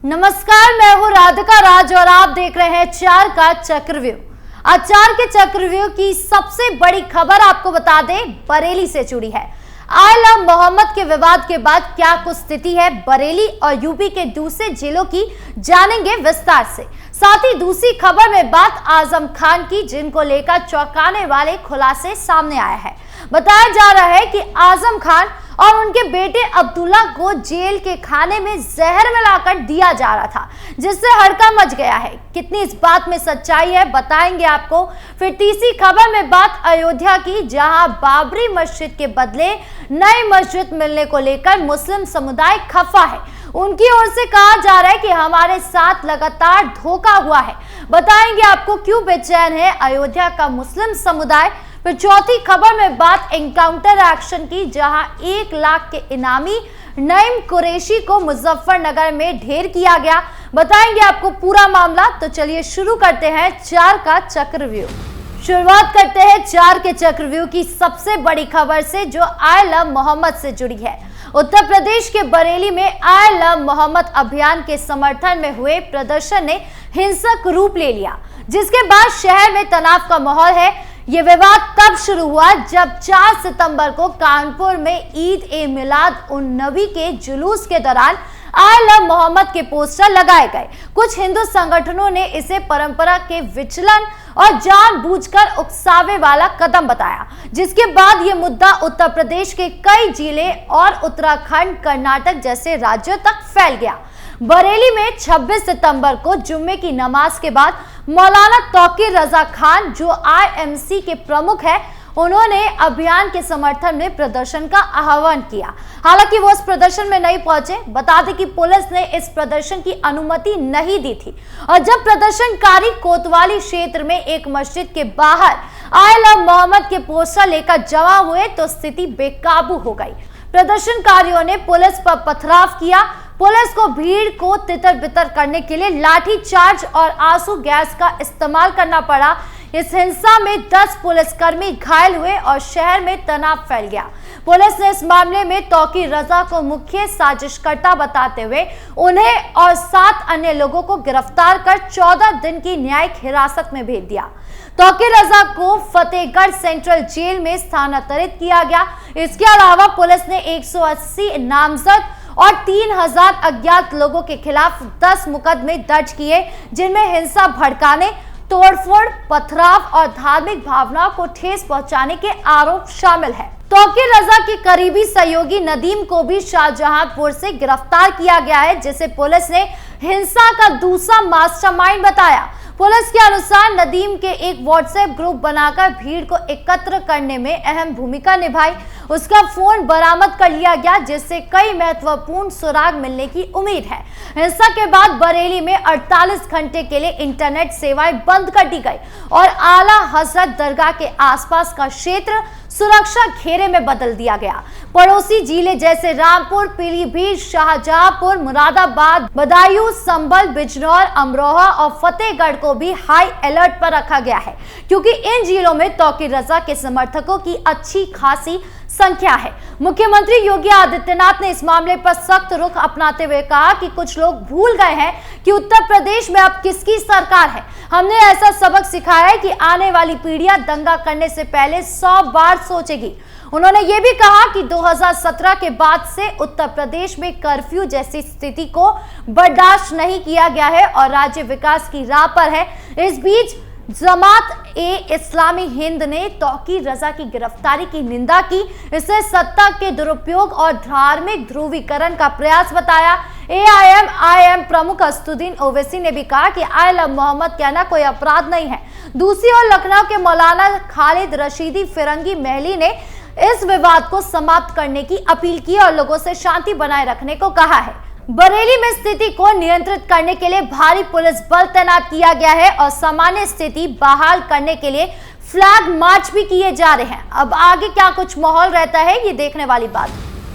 नमस्कार, मैं हूं राधिका राज और आप देख रहे हैं चार का चक्रव्यूह। आज चार के चक्रव्यूह की सबसे बड़ी खबर आपको बता दें, बरेली से जुड़ी है। आला मोहम्मद के विवाद के बाद क्या कुछ स्थिति है बरेली और यूपी के दूसरे जिलों की, जानेंगे विस्तार से। साथ ही दूसरी खबर में बात आजम खान की, जिनको लेकर चौंकाने वाले खुलासे सामने आया है। बताया जा रहा है कि आजम खान और उनके बेटे अब्दुल्ला को जेल के खाने में जहर मिलाकर दिया जा रहा था, जिससे हड़कंप मच गया है। कितनी इस बात में सच्चाई है बताएंगे आपको। फिर तीसरी खबर में बात अयोध्या की, जहां बाबरी मस्जिद के बदले नई मस्जिद मिलने को लेकर मुस्लिम समुदाय खफा है। उनकी ओर से कहा जा रहा है कि हमारे साथ लगातार धोखा हुआ है। बताएंगे आपको क्यों बेचैन है अयोध्या का मुस्लिम समुदाय। फिर चौथी खबर में बात एनकाउंटर एक्शन की, जहां 1 लाख के इनामी नईम कुरैशी को मुजफ्फरनगर में ढेर किया गया। बताएंगे आपको पूरा मामला। तो चलिए शुरू करते हैं चार का चक्रव्यूह। शुरुआत करते हैं चार के चक्रव्यूह की सबसे बड़ी खबर से, जो आई लव मोहम्मद से जुड़ी है। उत्तर प्रदेश के बरेली में आई लव मोहम्मद अभियान के समर्थन में हुए प्रदर्शन ने हिंसक रूप ले लिया, जिसके बाद शहर में तनाव का माहौल है। ये विवाद तब शुरू हुआ जब 4 सितंबर को कानपुर में ईद ए मिलाद उन नबी के जुलूस के दौरान आई लव मोहम्मद के पोस्टर लगाए गए। कुछ हिंदू संगठनों ने इसे परंपरा के विचलन और जानबूझकर उकसावे वाला कदम बताया, जिसके बाद ये मुद्दा उत्तर प्रदेश के कई जिले और उत्तराखंड, कर्नाटक जैसे राज्यों तक फैल गया। बरेली में 26 सितंबर को जुम्मे की नमाज के बाद मौलाना तौकीर रजा खान, जो आईएमसी के प्रमुख है, उन्होंने अभियान के समर्थन में प्रदर्शन का आह्वान किया। हालांकि वो इस प्रदर्शन में नहीं पहुंचे। बता दें कि पुलिस ने इस प्रदर्शन की अनुमति नहीं दी थी, और जब प्रदर्शनकारी कोतवाली क्षेत्र में एक मस्जिद के बाहर आई लव मोहम्मद के पोस्टर लेकर जमा हुए तो स्थिति बेकाबू हो गई। प्रदर्शनकारियों ने पुलिस पर पथराव किया। पुलिस को भीड़ को तितर बितर करने के लिए लाठी चार्ज और आंसू गैस का इस्तेमाल करना पड़ा। इस हिंसा में 10 पुलिसकर्मी घायल हुए और शहर में तनाव फैल गया। पुलिस ने इस मामले में तौकीर रजा को मुख्य साजिशकर्ता बताते हुए उन्हें और 7 अन्य लोगों को गिरफ्तार कर 14 दिन की न्यायिक हिरासत में भेज दिया। तौकीर रजा को फतेहगढ़ सेंट्रल जेल में स्थानांतरित किया गया। इसके अलावा पुलिस ने 180 नामजद और 3000 अज्ञात लोगों के खिलाफ 10 मुकदमे दर्ज किए, जिनमें हिंसा भड़काने, तोड़फोड़, पथराव और धार्मिक भावनाओं को ठेस पहुंचाने के आरोप शामिल है। तौकीर रजा के करीबी सहयोगी नदीम को भी शाहजहांपुर से गिरफ्तार किया गया है, जिसे पुलिस ने हिंसा का दूसरा मास्टरमाइंड बताया। पुलिस के अनुसार नदीम के एक व्हाट्सएप ग्रुप बनाकर भीड़ को एकत्र करने में अहम भूमिका निभाई। उसका फोन बरामद कर लिया गया, जिससे कई महत्वपूर्ण सुराग मिलने की उम्मीद है। हिंसा के बाद बरेली में 48 घंटे के लिए इंटरनेट सेवाएं बंद कर दी गई और आला हजरत दरगाह के आसपास का क्षेत्र सुरक्षा घेरे में बदल दिया गया। पड़ोसी जिले जैसे रामपुर, पीलीभीत, शाहजहांपुर, मुरादाबाद, बदायूं, संभल, बिजनौर, अमरोहा और फतेहगढ़ को भी हाई अलर्ट पर रखा गया है, क्योंकि इन जिलों में तौकीर रजा के समर्थकों की अच्छी खासी संख्या है। मुख्यमंत्री योगी आदित्यनाथ ने इस मामले पर सख्त रुख अपनाते हुए कहा कि कुछ लोग भूल गए हैं कि उत्तर प्रदेश में अब किसकी सरकार है। हमने ऐसा सबक सिखाया है कि आने वाली पीढ़ियां दंगा करने से पहले 100 बार सोचेगी। उन्होंने ये भी कहा कि 2017 के बाद से उत्तर प्रदेश में कर्फ्यू जैसी स्थिति को बर्दाश्त नहीं किया गया है और राज्य विकास की राह पर है। इस बीच जमात ए इस्लामी हिंद ने तौकीर रजा की गिरफ्तारी की निंदा की। इसे सत्ता के दुरुपयोग और धार्मिक ध्रुवीकरण का प्रयास बताया। एआईएम प्रमुख असदुद्दीन ओवैसी ने भी कहा कि आई लव मोहम्मद कहना कोई अपराध नहीं है। दूसरी ओर लखनऊ के मौलाना खालिद रशीदी फिरंगी महली ने इस विवाद को समाप्त करने की अपील की और लोगों से शांति बनाए रखने को कहा है। बरेली में स्थिति को नियंत्रित करने के लिए भारी पुलिस बल तैनात किया गया है और सामान्य स्थिति बहाल करने के लिए फ्लैग मार्च भी किए जा रहे हैं। अब आगे क्या कुछ माहौल रहता है, ये देखने वाली बात।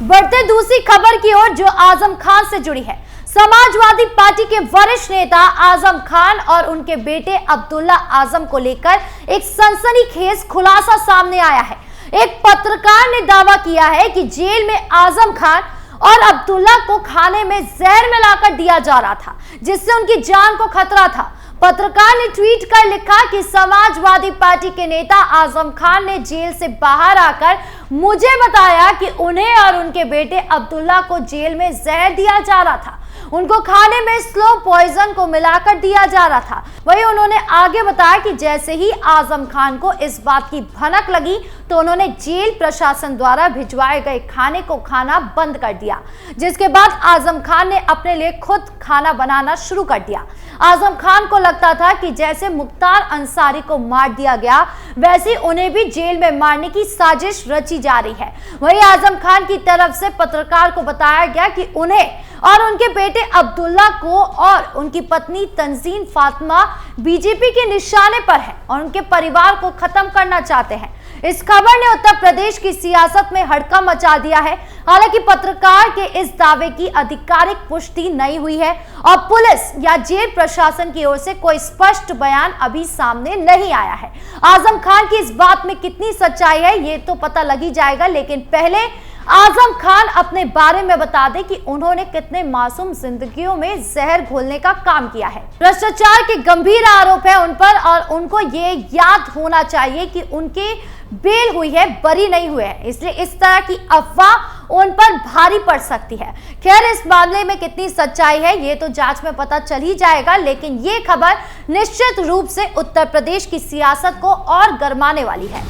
बढ़ते दूसरी खबर की ओर, जो आजम खान से जुड़ी है। समाजवादी पार्टी के वरिष्ठ नेता आजम खान और उनके बेटे अब्दुल्ला आजम को लेकर एक सनसनीखेज खुलासा सामने आया है। एक पत्रकार ने दावा किया है कि जेल में आजम खान और अब्दुल्ला को खाने में जहर मिलाकर दिया जा रहा था, जिससे उनकी जान को खतरा था। पत्रकार ने ट्वीट कर लिखा कि समाजवादी पार्टी के नेता आजम खान ने जेल से बाहर आकर मुझे बताया कि उन्हें और उनके बेटे अब्दुल्ला को जेल में जहर दिया जा रहा था। उनको खाने में स्लो पॉइजन को मिलाकर दिया जा रहा था। वहीं उन्होंने आगे बताया कि जैसे ही आजम खान को इस बात की भनक लगी तो उन्होंने जेल प्रशासन द्वारा भिजवाए गए खाने को खाना बंद कर दिया, जिसके बाद आजम खान ने अपने लिए खुद खाना बनाना शुरू कर दिया। आजम खान को लगता था कि जैसे मुख्तार अंसारी को मार दिया गया, वैसे उन्हें भी जेल में मारने की साजिश रची जा रही है। वहीं आजम खान की तरफ से पत्रकार को बताया गया कि उन्हें और उनके बेटे अब्दुल्ला को और उनकी पत्नी तंजीन फातिमा बीजेपी के निशाने पर है और उनके परिवार को खत्म करना चाहते हैं। इस खबर ने उत्तर प्रदेश की सियासत में हड़कंप मचा दिया है। हालांकि पत्रकार के इस दावे की आधिकारिक पुष्टि नहीं हुई है और पुलिस या जेल प्रशासन की ओर से कोई स्पष्ट बयान अभी सामने नहीं आया है। आजम खान की इस बात में कितनी सच्चाई है ये तो पता लग ही जाएगा, लेकिन पहले आजम खान अपने बारे में बता दें कि उन्होंने कितने मासूम जिंदगियों में जहर घोलने का काम किया है। भ्रष्टाचार के गंभीर आरोप है उन पर और उनको ये याद होना चाहिए कि उनके बेल हुई है, बरी नहीं हुए हैं, इसलिए इस तरह की अफवाह उन पर भारी पड़ सकती है। खैर, इस मामले में कितनी सच्चाई है ये तो जांच में पता चल ही जाएगा, लेकिन ये खबर निश्चित रूप से उत्तर प्रदेश की सियासत को और गरमाने वाली है।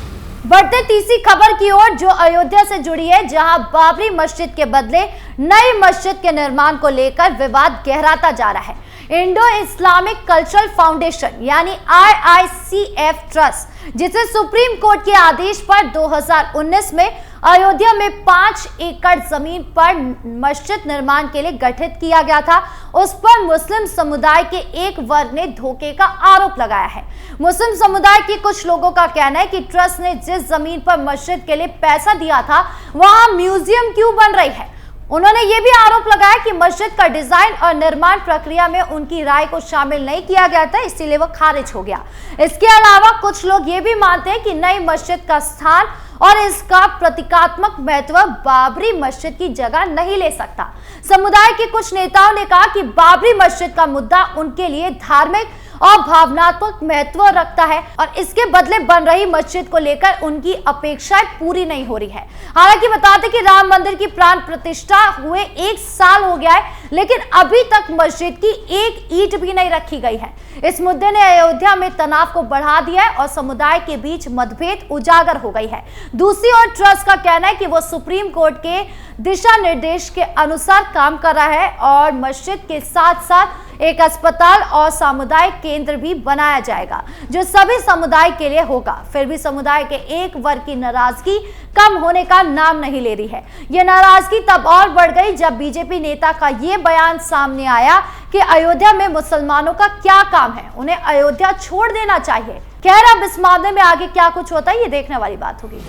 बढ़ते तीसरी खबर की ओर जो अयोध्या से जुड़ी है, जहां बाबरी मस्जिद के बदले नई मस्जिद के निर्माण को लेकर विवाद गहराता जा रहा है। इंडो इस्लामिक कल्चरल फाउंडेशन यानी IICF ट्रस्ट, जिसे सुप्रीम कोर्ट के आदेश पर 2019 में अयोध्या में 5 एकड़ जमीन पर मस्जिद निर्माण के लिए गठित किया गया था, उस पर मुस्लिम समुदाय के एक वर्ग ने धोखे का आरोप लगाया है। मुस्लिम समुदाय के कुछ लोगों का कहना है कि ट्रस्ट ने जिस जमीन पर मस्जिद के लिए पैसा दिया था वहां म्यूजियम क्यों बन रही है। उन्होंने ये भी आरोप लगाया कि मस्जिद का डिजाइन और निर्माण प्रक्रिया में उनकी राय को शामिल नहीं किया गया था, इसीलिए वो खारिज हो गया। इसके अलावा कुछ लोग ये भी मानते हैं कि नई मस्जिद का स्थान और इसका प्रतीकात्मक महत्व बाबरी मस्जिद की जगह नहीं ले सकता। समुदाय के कुछ नेताओं ने कहा कि बाबरी मस्जिद का मुद्दा उनके लिए धार्मिक और भावनात्मक महत्व रखता है और इसके बदले बन रही मस्जिद को लेकर उनकी अपेक्षाएं पूरी नहीं हो रही है। हालांकि बता दें कि राम मंदिर की प्राण प्रतिष्ठा हुए 1 साल हो गया है, लेकिन अभी तक मस्जिद की एक ईंट भी नहीं रखी गई है। इस मुद्दे ने अयोध्या में तनाव को बढ़ा दिया है और समुदाय के बीच मतभेद उजागर हो गई है। दूसरी ओर ट्रस्ट का कहना है कि वो सुप्रीम कोर्ट के दिशा निर्देश के अनुसार काम कर रहा है और मस्जिद के साथ साथ एक अस्पताल और सामुदायिक केंद्र भी बनाया जाएगा जो सभी समुदाय के लिए होगा। फिर भी समुदाय के एक वर्ग की नाराजगी कम होने का नाम नहीं ले रही है। यह नाराजगी तब और बढ़ गई जब बीजेपी नेता का यह बयान सामने आया कि अयोध्या में मुसलमानों का क्या काम है, उन्हें अयोध्या छोड़ देना चाहिए। खैर, अब इस मामले में आगे क्या कुछ होता है ये देखने वाली बात होगी।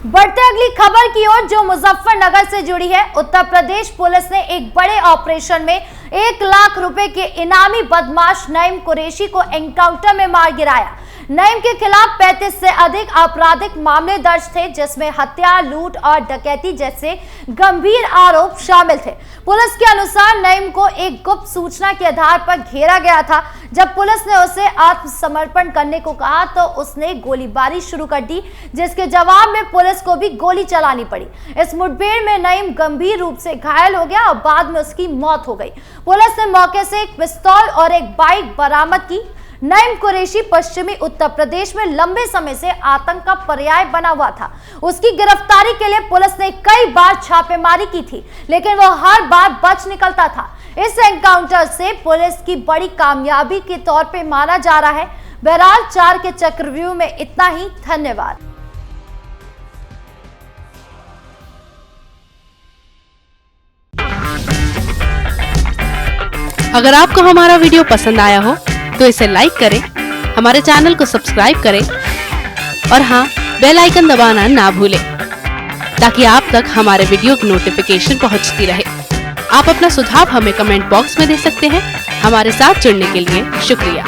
बढ़ते अगली खबर की ओर जो मुजफ्फरनगर से जुड़ी है। उत्तर प्रदेश पुलिस ने एक बड़े ऑपरेशन में 1 लाख रुपए के इनामी बदमाश नईम कुरैशी को एनकाउंटर में मार गिराया। नईम के खिलाफ 35 से अधिक आपराधिक मामले दर्ज थे, जिसमें हत्या, लूट और डकैती जैसे गंभीर आरोप शामिल थे। पुलिस के अनुसार नईम को एक गुप्त सूचना के आधार पर घेरा गया था। जब पुलिस ने उसे आत्मसमर्पण करने को कहा तो उसने गोलीबारी शुरू कर दी, जिसके जवाब में पुलिस को भी गोली चलानी पड़ी। इस मुठभेड़ में नईम गंभीर रूप से घायल हो गया और बाद में उसकी मौत हो गई। पुलिस ने मौके से एक पिस्तौल और एक बाइक बरामद की। नईम कुरैशी पश्चिमी उत्तर प्रदेश में लंबे समय से आतंक का पर्याय बना हुआ था। उसकी गिरफ्तारी के लिए पुलिस ने कई बार छापेमारी की थी, लेकिन वो हर बार बच निकलता था। इस एनकाउंटर से पुलिस की बड़ी कामयाबी के तौर पे माना जा रहा है। बहरहाल 4 के चक्रव्यूह में इतना ही। धन्यवाद। अगर आपको हमारा वीडियो पसंद आया हो तो इसे लाइक करें, हमारे चैनल को सब्सक्राइब करें और हाँ, बेल आइकन दबाना ना भूलें ताकि आप तक हमारे वीडियो की नोटिफिकेशन पहुंचती रहे। आप अपना सुझाव हमें कमेंट बॉक्स में दे सकते हैं। हमारे साथ जुड़ने के लिए शुक्रिया।